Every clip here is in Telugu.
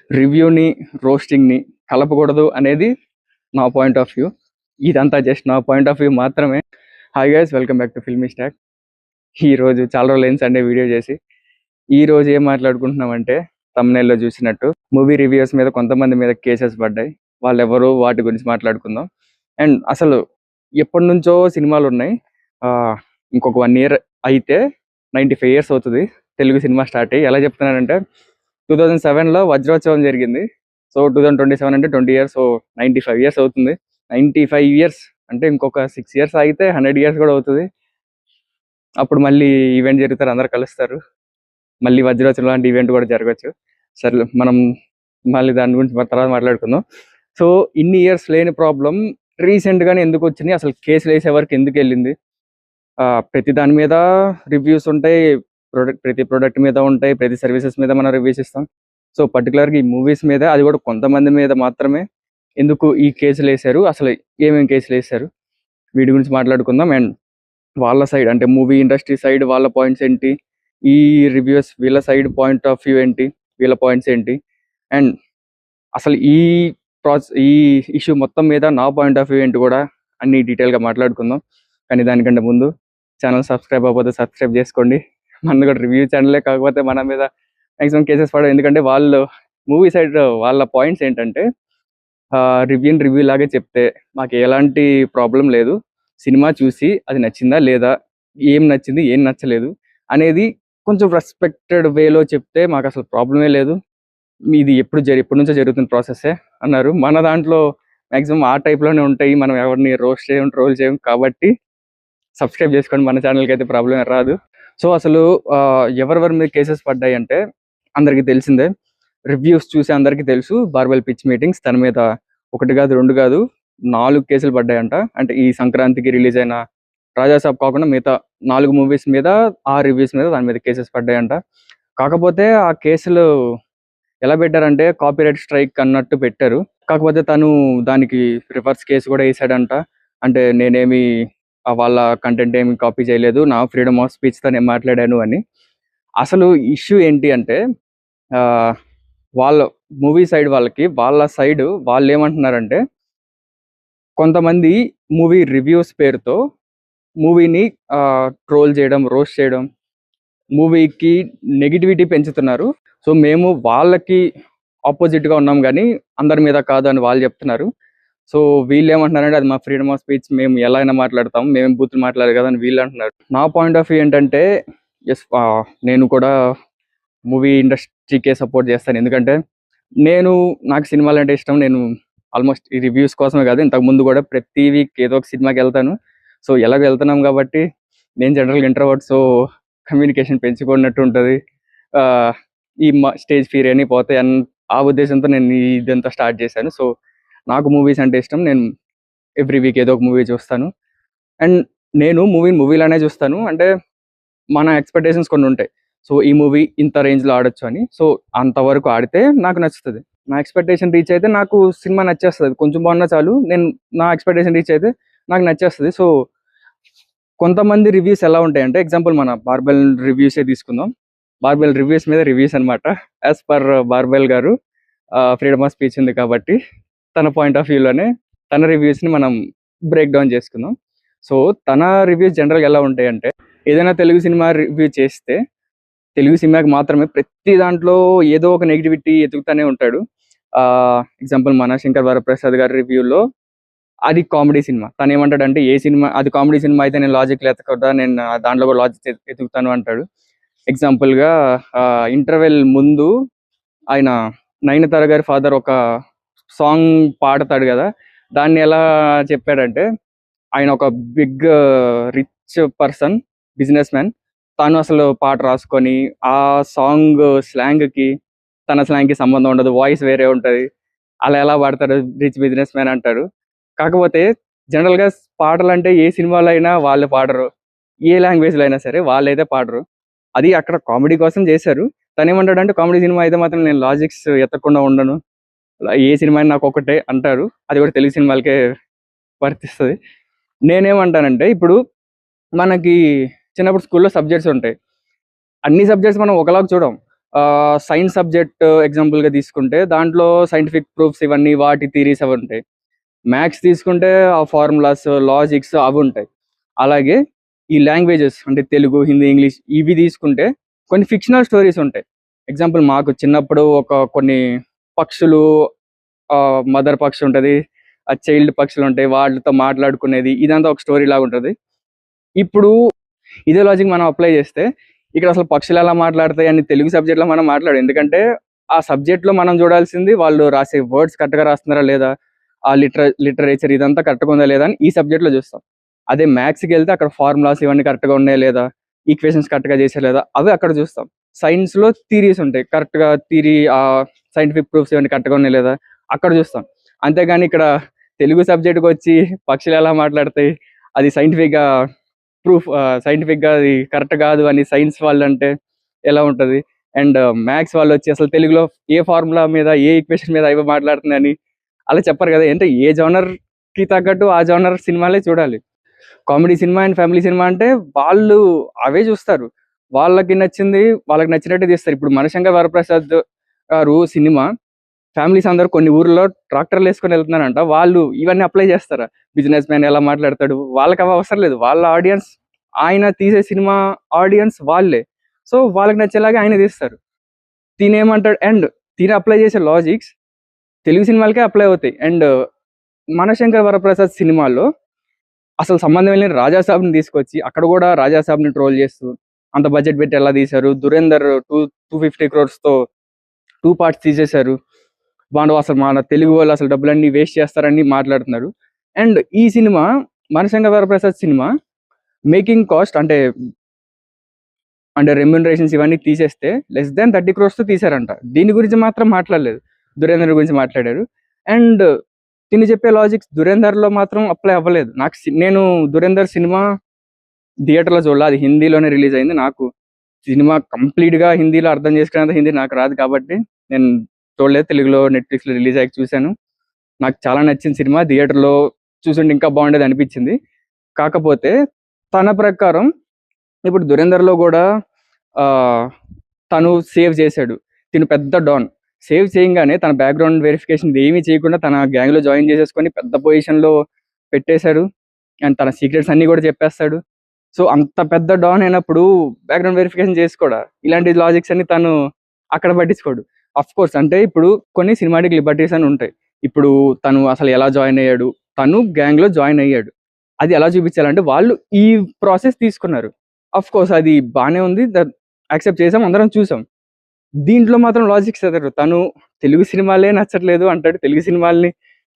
రివ్యూని, రోస్టింగ్‌ని కలపకూడదు అనేది నా పాయింట్ ఆఫ్ వ్యూ. ఇదంతా జస్ట్ నా పాయింట్ ఆఫ్ వ్యూ మాత్రమే. Hi guys, welcome back to Filmy stock. ఈరోజు చాలా రోజులైంది సండే వీడియో చేసి. ఈరోజు ఏం మాట్లాడుకుంటున్నామంటే, థంబ్‌నెయిల్‌లో చూసినట్టు మూవీ రివ్యూస్ మీద కొంతమంది మీద కేసెస్ పడ్డాయి. వాళ్ళెవరు, వాటి గురించి మాట్లాడుకుందాం. అండ్ అసలు ఎప్పటినుంచో సినిమాలున్నాయి. ఇంకొక 1 ఇయర్ అయితే 95 ఇయర్స్ అవుతుంది తెలుగు సినిమా స్టార్ట్ అయ్యి. ఎలా చెప్తున్నానంటే 2007లో వజ్రోత్సవం జరిగింది. సో 2027 అంటే 20 ఇయర్స్, సో 95 ఇయర్స్ అవుతుంది. 95 ఇయర్స్ అంటే ఇంకొక 6 ఇయర్స్ ఆగితే 100 ఇయర్స్ కూడా అవుతుంది. అప్పుడు మళ్ళీ ఈవెంట్ జరుగుతారు, అందరు కలుస్తారు. మళ్ళీ వజ్రోత్సవం లాంటి ఈవెంట్ కూడా జరగచ్చు. సరే, మనం మళ్ళీ దాని గురించి తర్వాత మాట్లాడుకుందాం. సో ఇన్ని ఇయర్స్ లేని ప్రాబ్లం రీసెంట్గానే ఎందుకు వచ్చింది, అసలు కేసులు వేసే వరకు ఎందుకు వెళ్ళింది? ప్రతి దాని మీద రివ్యూస్ ఉంటాయి, ప్రతి ప్రోడక్ట్ మీద ఉంటాయి, ప్రతి సర్వీసెస్ మీద మనం రివ్యూస్ ఇస్తాం. సో పర్టికులర్గా ఈ మూవీస్ మీద, అది కూడా కొంతమంది మీద మాత్రమే ఎందుకు ఈ కేసులు వేశారు, అసలు ఏమేమి కేసులు వేశారు, వీటి గురించి మాట్లాడుకుందాం. అండ్ వాళ్ళ సైడ్ అంటే మూవీ ఇండస్ట్రీ సైడ్ వాళ్ళ పాయింట్స్ ఏంటి, ఈ రివ్యూస్ వీళ్ళ సైడ్ పాయింట్ ఆఫ్ వ్యూ ఏంటి, వీళ్ళ పాయింట్స్ ఏంటి, అండ్ అసలు ఈ ఇష్యూ మొత్తం మీద నా పాయింట్ ఆఫ్ వ్యూ ఏంటి కూడా అన్ని డీటెయిల్గా మాట్లాడుకుందాం. కానీ దానికంటే ముందు ఛానల్ సబ్స్క్రైబ్ అవ్వకపోతే సబ్స్క్రైబ్ చేసుకోండి. మన కూడా రివ్యూ ఛానలే, కాకపోతే మన మీద మ్యాక్సిమం కేసెస్ పడవు. ఎందుకంటే వాళ్ళు మూవీ సైడ్ వాళ్ళ పాయింట్స్ ఏంటంటే, రివ్యూ లాగే చెప్తే మాకు ఎలాంటి ప్రాబ్లం లేదు, సినిమా చూసి అది నచ్చిందా లేదా, ఏం నచ్చింది ఏం నచ్చలేదు అనేది కొంచెం రెస్పెక్టెడ్ వేలో చెప్తే మాకు అసలు ప్రాబ్లమే లేదు, ఇది ఎప్పటి నుంచో జరుగుతున్న ప్రాసెస్సే అన్నారు. మన దాంట్లో మ్యాక్సిమం ఆ టైప్లోనే ఉంటాయి, మనం ఎవరిని రోస్ట్ చేయం, ట్రోల్ చేయం. కాబట్టి సబ్స్క్రైబ్ చేసుకోండి, మన ఛానల్కి అయితే ప్రాబ్లం రాదు. సో అసలు ఎవరెవరి మీద కేసెస్ పడ్డాయి అంటే అందరికీ తెలిసిందే, రివ్యూస్ చూసి అందరికీ తెలుసు. బార్బెల్ పిచ్ మీటింగ్స్, తన మీద 1 కాదు 2 కాదు 4 కేసులు పడ్డాయంట. అంటే ఈ సంక్రాంతికి రిలీజ్ అయిన రాజాసాబ్ కాకుండా మిగతా 4 మూవీస్ మీద, ఆ రివ్యూస్ మీద దాని మీద కేసెస్ పడ్డాయంట. కాకపోతే ఆ కేసులు ఎలా పెట్టారంటే కాపీరైట్ స్ట్రైక్ అన్నట్టు పెట్టారు. కాకపోతే తను దానికి రివర్స్ కేసు కూడా వేసాడంట. అంటే నేనేమి వాళ్ళ కంటెంట్ ఏమి కాపీ చేయలేదు, నా ఫ్రీడమ్ ఆఫ్ స్పీచ్తో నేను మాట్లాడాను అని. అసలు ఇష్యూ ఏంటి అంటే, వాళ్ళ మూవీ సైడ్ వాళ్ళ సైడ్ వాళ్ళు ఏమంటున్నారంటే, కొంతమంది మూవీ రివ్యూస్ పేరుతో మూవీని ట్రోల్ చేయడం, రోస్ట్ చేయడం, మూవీకి నెగిటివిటీ పెంచుతున్నారు. సో మేము వాళ్ళకి ఆపోజిట్గా ఉన్నాం కానీ అందరి మీద కాదు అని వాళ్ళు చెప్తున్నారు. సో వీళ్ళు ఏమంటున్నారంటే, అది మా ఫ్రీడమ్ ఆఫ్ స్పీచ్, మేము ఎలా అయినా మాట్లాడతాం, మేము బూతులు మాట్లాడారు కదా అని వీళ్ళు అంటున్నారు. నా పాయింట్ ఆఫ్ వ్యూ ఏంటంటే, ఎస్, నేను కూడా మూవీ ఇండస్ట్రీకే సపోర్ట్ చేస్తాను. ఎందుకంటే నాకు సినిమాలు అంటే ఇష్టం. నేను ఆల్మోస్ట్ ఈ రివ్యూస్ కోసమే కాదు, ఇంతకుముందు కూడా ప్రతి వీక్ ఏదో ఒక సినిమాకి వెళ్తాను. సో ఎలాగో వెళ్తున్నాం కాబట్టి నేను జనరల్గా ఇంట్రోవర్ట్, సో కమ్యూనికేషన్ పెంచుకున్నట్టు ఉంటుంది. ఈ స్టేజ్ ఫియర్ అని పోతాయి ఆ ఉద్దేశంతో నేను ఇదంతా స్టార్ట్ చేశాను. సో నాకు మూవీస్ అంటే ఇష్టం, నేను ఎవ్రీ వీక్ ఏదో ఒక మూవీ చూస్తాను. అండ్ నేను మూవీలానే చూస్తాను. అంటే మన ఎక్స్పెక్టేషన్స్ కొన్ని ఉంటాయి. సో ఈ మూవీ ఇంత రేంజ్లో ఆడొచ్చు అని. సో అంతవరకు ఆడితే నాకు నచ్చుతుంది. నా ఎక్స్పెక్టేషన్ రీచ్ అయితే నాకు సినిమా నచ్చేస్తుంది. కొంచెం బాగున్నా చాలు, నా ఎక్స్పెక్టేషన్ రీచ్ అయితే నాకు నచ్చేస్తుంది. సో కొంతమంది రివ్యూస్ ఎలా ఉంటాయంటే, ఎగ్జాంపుల్ మన బార్బెల్ రివ్యూసే తీసుకుందాం. బార్బెల్ రివ్యూస్ మీద రివ్యూస్ అనమాట. యాజ్ పర్ బార్బెల్ గారు ఫ్రీడమ్ ఆఫ్ స్పీచ్ ఉంది కాబట్టి తన పాయింట్ ఆఫ్ వ్యూలోనే తన రివ్యూస్ని మనం బ్రేక్ డౌన్ చేసుకుందాం. సో తన రివ్యూస్ జనరల్గా ఎలా ఉంటాయంటే, ఏదైనా తెలుగు సినిమా రివ్యూ చేస్తే తెలుగు సినిమాకి మాత్రమే ప్రతి దాంట్లో ఏదో ఒక నెగిటివిటీ ఎదుగుతూనే ఉంటాడు. ఎగ్జాంపుల్ మన శంకర్ వరప్రసాద్ గారి రివ్యూలో అది కామెడీ సినిమా, తను ఏమంటాడంటే, ఏ సినిమా అది కామెడీ సినిమా అయితే నేను లాజిక్ ఎత్తకూడదా, నేను దాంట్లో కూడా లాజిక్ ఎదుగుతాను అంటాడు. ఎగ్జాంపుల్గా ఇంటర్వెల్ ముందు ఆయన నయనతార గారి ఫాదర్ ఒక సాంగ్ పాడతాడు కదా, దాన్ని ఎలా చెప్పాడంటే, ఆయన ఒక big rich person, businessman, తను అసలు పాట రాసుకొని ఆ సాంగ్ స్లాంగ్కి తన స్లాంగ్కి సంబంధం ఉండదు, వాయిస్ వేరే ఉంటుంది, అలా ఎలా పాడతాడు రిచ్ బిజినెస్ మ్యాన్ అంటారు. కాకపోతే జనరల్గా పాటలు అంటే ఏ సినిమాలో అయినా వాళ్ళు పాడరు, ఏ లాంగ్వేజ్లో అయినా సరే వాళ్ళైతే పాడరు. అది అక్కడ కామెడీ కోసం చేశారు. తను ఏమంటాడంటే, కామెడీ సినిమా అయితే మాత్రం నేను లాజిక్స్ ఎత్తకుండా ఉండను, ఏ సినిమా అయినా నాకు ఒకటే అంటారు. అది కూడా తెలుగు సినిమాలకే వర్తిస్తుంది. నేనేమంటానంటే, ఇప్పుడు మనకి చిన్నప్పుడు స్కూల్లో సబ్జెక్ట్స్ ఉంటాయి, అన్ని సబ్జెక్ట్స్ మనం ఒకలాగా చూడం. సైన్స్ సబ్జెక్ట్ ఎగ్జాంపుల్గా తీసుకుంటే దాంట్లో సైంటిఫిక్ ప్రూఫ్స్ ఇవన్నీ వాటి థీరీస్ అవి ఉంటాయి. మ్యాథ్స్ తీసుకుంటే ఆ ఫార్ములాస్ లాజిక్స్ అవి ఉంటాయి. అలాగే ఈ లాంగ్వేజెస్ అంటే తెలుగు, హిందీ, ఇంగ్లీష్ ఇవి తీసుకుంటే కొన్ని ఫిక్షనల్ స్టోరీస్ ఉంటాయి. ఎగ్జాంపుల్ మాకు చిన్నప్పుడు కొన్ని పక్షులు, మదర్ పక్షి ఉంటుంది, ఆ చైల్డ్ పక్షులు ఉంటాయి, వాళ్ళతో మాట్లాడుకునేది ఇదంతా ఒక స్టోరీ లాగా ఉంటుంది. ఇప్పుడు ఇదే లాజిక్ మనం అప్లై చేస్తే ఇక్కడ అసలు పక్షులు ఎలా మాట్లాడతాయి అని తెలుగు సబ్జెక్ట్లో మనం మాట్లాడు. ఎందుకంటే ఆ సబ్జెక్ట్లో మనం చూడాల్సింది వాళ్ళు రాసే వర్డ్స్ కరెక్ట్గా రాస్తున్నారా లేదా, ఆ లిటరేచర్ ఇదంతా కరెక్ట్గా ఉందా లేదా అని ఈ సబ్జెక్ట్లో చూస్తాం. అదే మ్యాథ్స్కి వెళ్తే అక్కడ ఫార్ములాస్ ఇవన్నీ కరెక్ట్గా ఉన్నాయా లేదా, ఈక్వేషన్స్ కరెక్ట్గా చేసా లేదా అవి అక్కడ చూస్తాం. సైన్స్లో థీరీస్ ఉంటాయి, కరెక్ట్గా సైంటిఫిక్ ప్రూఫ్స్ ఇవన్నీ కరెక్ట్గా ఉన్నాయి లేదా అక్కడ చూస్తాం. అంతేగాని ఇక్కడ తెలుగు సబ్జెక్ట్కి వచ్చి పక్షులు ఎలా మాట్లాడతాయి, అది సైంటిఫిక్గా అది కరెక్ట్ కాదు అని సైన్స్ వాళ్ళు అంటే ఎలా ఉంటుంది. అండ్ మ్యాథ్స్ వాళ్ళు వచ్చి అసలు తెలుగులో ఏ ఫార్ములా మీద ఏ ఈక్వేషన్ మీద అవి మాట్లాడుతుందని అలా చెప్పరు కదా. అంటే ఏ జోనర్కి తగ్గట్టు ఆ జోనర్ సినిమాలే చూడాలి. Comedy cinema and family cinema అంటే వాళ్ళు అవే చూస్తారు, వాళ్ళకి నచ్చినట్టే తీస్తారు. ఇప్పుడు మనశంకర్ వరప్రసాద్ గారు సినిమా ఫ్యామిలీస్ అందరూ కొన్ని ఊర్లో ట్రాక్టర్లు వేసుకొని వెళ్తున్నారంట, వాళ్ళు ఇవన్నీ అప్లై చేస్తారా? బిజినెస్ మ్యాన్ ఎలా మాట్లాడతాడు, వాళ్ళకి అవి అవసరం లేదు. వాళ్ళ ఆడియన్స్, ఆయన తీసే సినిమా ఆడియన్స్ వాళ్ళే. సో వాళ్ళకి నచ్చేలాగా ఆయన తీస్తారు. తినేమంటాడు అండ్ తినే అప్లై చేసే లాజిక్స్ తెలుగు సినిమాలకే అప్లై అవుతాయి. అండ్ మనశంకర్ వరప్రసాద్ సినిమాలో అసలు సంబంధం లేని రాజాసాబ్ని తీసుకొచ్చి అక్కడ కూడా రాజాసాబ్ని ట్రోల్ చేస్తూ అంత బడ్జెట్ పెట్టి ఎలా తీశారు, దురేందర్ 250 crores-తో 2 parts తీసేశారు, వాళ్ళు అసలు మన తెలుగు వాళ్ళు అసలు డబ్బులన్నీ వేస్ట్ చేస్తారని మాట్లాడుతున్నారు. అండ్ ఈ cinema Manashankar Varaprasad cinema making cost అంటే రెమ్యూనరేషన్స్ ఇవన్నీ తీసేస్తే less than 30 crores-తో తీశారంట. దీని గురించి మాత్రం మాట్లాడలేదు, దురేందర్ గురించి మాట్లాడారు. అండ్ తిని చెప్పే లాజిక్స్ దురేందర్లో మాత్రం అప్లై అవ్వలేదు. నేను దురేందర్ సినిమా థియేటర్లో చూడాలి, అది హిందీలోనే రిలీజ్ అయింది. నాకు సినిమా కంప్లీట్గా హిందీలో అర్థం చేసుకునేంత హిందీ నాకు రాదు కాబట్టి నేను చూడలేదు. తెలుగులో నెట్ఫ్లిక్స్లో రిలీజ్ అయ్యాక చూశాను. నాకు చాలా నచ్చింది సినిమా, థియేటర్లో చూసుంటే ఇంకా బాగుండేది అనిపించింది. కాకపోతే తన ప్రకారం ఇప్పుడు దురేందర్లో కూడా తను సేవ్ చేశాడు, తిను పెద్ద డాన్. సేవ్ చేయంగానే తన బ్యాక్గ్రౌండ్ వెరిఫికేషన్ ఏమీ చేయకుండా తన గ్యాంగ్లో జాయిన్ చేసేసుకొని పెద్ద పొజిషన్లో పెట్టేశాడు. అండ్ తన సీక్రెట్స్ అన్నీ కూడా చెప్పేస్తాడు. సో అంత పెద్ద డాన్ అయినప్పుడు బ్యాక్గ్రౌండ్ వెరిఫికేషన్ చేసుకోడా, ఇలాంటి లాజిక్స్ అన్ని తను అక్కడ పట్టించుకోడు. అఫ్ కోర్స్ అంటే ఇప్పుడు కొన్ని సినిమాటిక్ లిబర్టీస్ అని ఉంటాయి. ఇప్పుడు తను అసలు ఎలా జాయిన్ అయ్యాడు, తను గ్యాంగ్లో జాయిన్ అయ్యాడు, అది ఎలా చూపించాలంటే వాళ్ళు ఈ ప్రాసెస్ తీసుకున్నారు. అఫ్ కోర్స్ అది బాగానే ఉంది, యాక్సెప్ట్ చేసాం, అందరం చూసాం. దీంట్లో మాత్రం లాజిక్స్ ఎదరు. తను తెలుగు సినిమాలే నచ్చట్లేదు అంటాడు, తెలుగు సినిమాల్ని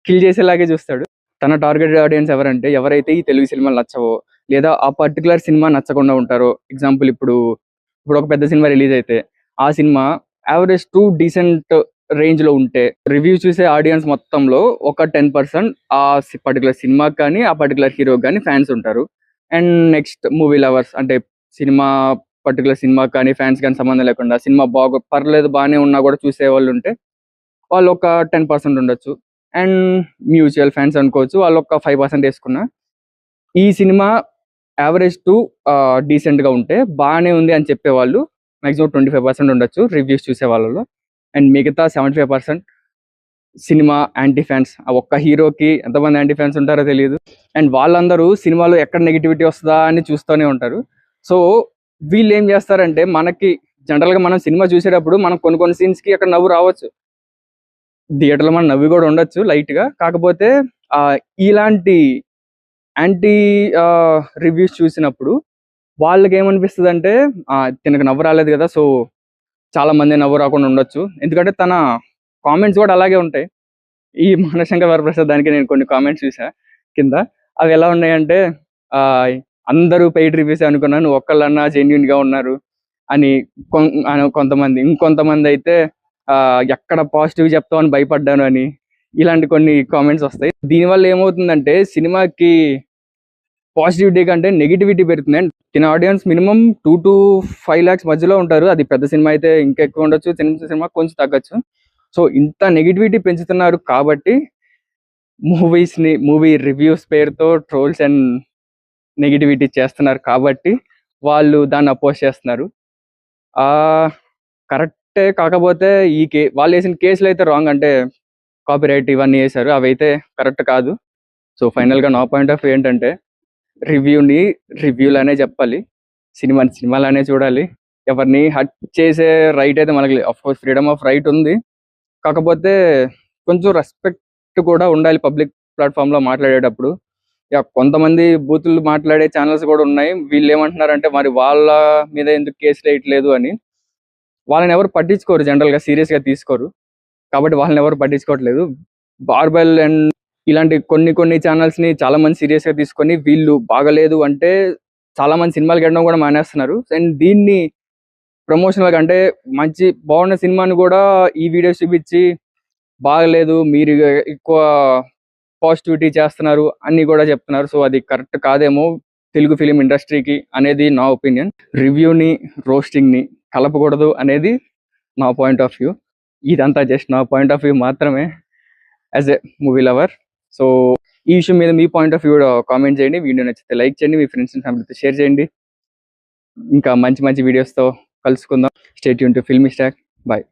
కిల్ చేసేలాగే చూస్తాడు. తన టార్గెట్ ఆడియన్స్ ఎవరైతే ఈ తెలుగు సినిమాలు నచ్చవో లేదా ఆ పర్టికులర్ సినిమా నచ్చకుండా ఉంటారో, ఎగ్జాంపుల్ ఇప్పుడు ఒక పెద్ద సినిమా రిలీజ్ అయితే ఆ సినిమా యావరేజ్ టు డీసెంట్ రేంజ్లో ఉంటే రివ్యూ చూసే ఆడియన్స్ మొత్తంలో ఒక 10% ఆ పర్టికులర్ సినిమాకి కానీ ఆ పర్టికులర్ హీరోకి కానీ ఫ్యాన్స్ ఉంటారు. అండ్ నెక్స్ట్ మూవీ లవర్స్ అంటే పర్టికులర్ సినిమా కానీ ఫ్యాన్స్ కానీ సంబంధం లేకుండా సినిమా పర్లేదు బాగానే ఉన్నా కూడా చూసే వాళ్ళు ఉంటే వాళ్ళు ఒక 10% ఉండొచ్చు. అండ్ మ్యూచువల్ ఫ్యాన్స్ అనుకోవచ్చు, వాళ్ళు ఒక 5% వేసుకున్నా ఈ సినిమా యావరేజ్ టు డీసెంట్గా ఉంటే బాగానే ఉంది అని చెప్పేవాళ్ళు మ్యాక్సిమం 25% ఉండొచ్చు రివ్యూస్ చూసే వాళ్ళలో. అండ్ మిగతా 75% సినిమా యాంటీ ఫ్యాన్స్. ఆ ఒక్క హీరోకి ఎంతమంది యాంటీ ఫ్యాన్స్ ఉంటారో తెలియదు. అండ్ వాళ్ళందరూ సినిమాలో ఎక్కడ నెగిటివిటీ వస్తుందా అని చూస్తూనే ఉంటారు. సో వీళ్ళు ఏం చేస్తారంటే, మనకి జనరల్గా మనం సినిమా చూసేటప్పుడు మనం కొన్ని సీన్స్కి అక్కడ నవ్వు రావచ్చు, థియేటర్లో మనం నవ్వి కూడా ఉండొచ్చు లైట్గా. కాకపోతే ఇలాంటి యాంటీ రివ్యూస్ చూసినప్పుడు వాళ్ళకి ఏమనిపిస్తుంది అంటే తినకు నవ్వు రాలేదు కదా, సో చాలా మంది నవ్వు రాకుండా ఉండొచ్చు. ఎందుకంటే తన కామెంట్స్ కూడా అలాగే ఉంటాయి. ఈ మనశంకర్ వరప్రసాద్ దానికి నేను కొన్ని కామెంట్స్ చూసా కింద, అవి ఎలా ఉన్నాయంటే అందరూ పెయిడ్ రివ్యూస్ అనుకున్నాను, ఒక్కళ్ళన్నా జెన్యున్గా ఉన్నారు అని కొంతమంది, ఇంకొంతమంది అయితే ఎక్కడ పాజిటివ్ చెప్తామని భయపడ్డాను అని, ఇలాంటి కొన్ని కామెంట్స్ వస్తాయి. దీనివల్ల ఏమవుతుందంటే సినిమాకి పాజిటివిటీ కంటే నెగిటివిటీ పెరుగుతుంది. అండ్ తిన ఆడియన్స్ మినిమం 2 to 5 lakhs మధ్యలో ఉంటారు. అది పెద్ద సినిమా అయితే ఇంకా ఎక్కువ ఉండొచ్చు, చిన్న సినిమా కొంచెం తగ్గచ్చు. సో ఇంత నెగిటివిటీ పెంచుతున్నారు కాబట్టి మూవీ రివ్యూస్ పేరుతో ట్రోల్స్ అండ్ నెగిటివిటీ చేస్తున్నారు కాబట్టి వాళ్ళు దాన్ని అపోజ్ చేస్తున్నారు. కరెక్ట్ కరెక్టే. కాకపోతే వాళ్ళు వేసిన కేసులు అయితే రాంగ్. అంటే కాపీరైట్ ఇవన్నీ వేశారు, అవి అయితే కరెక్ట్ కాదు. సో ఫైనల్గా నా పాయింట్ ఆఫ్ వ్యూ ఏంటంటే, రివ్యూని రివ్యూలానే చెప్పాలి, సినిమాని సినిమాలానే చూడాలి. ఎవరిని హర్ట్ చేసే రైట్ అయితే మనకి కోర్స్ ఫ్రీడమ్ ఆఫ్ రైట్ ఉంది. కాకపోతే కొంచెం రెస్పెక్ట్ కూడా ఉండాలి పబ్లిక్ ప్లాట్ఫామ్లో మాట్లాడేటప్పుడు. కొంతమంది బూతులు మాట్లాడే ఛానల్స్ కూడా ఉన్నాయి. వీళ్ళు ఏమంటున్నారంటే మరి వాళ్ళ మీద ఎందుకు కేసులు వేయట్లేదు అని. వాళ్ళని ఎవరు పట్టించుకోరు, జనరల్గా సీరియస్గా తీసుకోరు. కాబట్టి వాళ్ళని ఎవరు పట్టించుకోవట్లేదు. బార్బెల్ అండ్ ఇలాంటి కొన్ని ఛానల్స్ని చాలా మంది సీరియస్గా తీసుకొని వీళ్ళు బాగలేదు అంటే చాలా మంది సినిమాలు గడడం కూడా మానేస్తున్నారు. అండ్ దీన్ని ప్రమోషనల్గా అంటే మంచి బాగున్న సినిమాని కూడా ఈ వీడియోస్ చూపించి బాగలేదు, మీరు ఎక్కువ పాజిటివిటీ చేస్తున్నారు అని కూడా చెప్తున్నారు. సో అది కరెక్ట్ కాదేమో తెలుగు ఫిలిం ఇండస్ట్రీకి అనేది నా ఒపీనియన్. రివ్యూని రోస్టింగ్ని కలపకూడదు అనేది నా పాయింట్ ఆఫ్ వ్యూ. ఇదంతా జస్ట్ నా పాయింట్ ఆఫ్ వ్యూ మాత్రమే as a movie lover. So ఈ ఇష్యూ మీద మీ పాయింట్ ఆఫ్ వ్యూ కామెంట్ చేయండి. వీడియో నచ్చితే లైక్ చేయండి, మీ ఫ్రెండ్స్ అండ్ ఫ్యామిలీతో షేర్ చేయండి. ఇంకా మంచి వీడియోస్తో కలుసుకుందాం. Stay tune to Filmy Stack. Bye.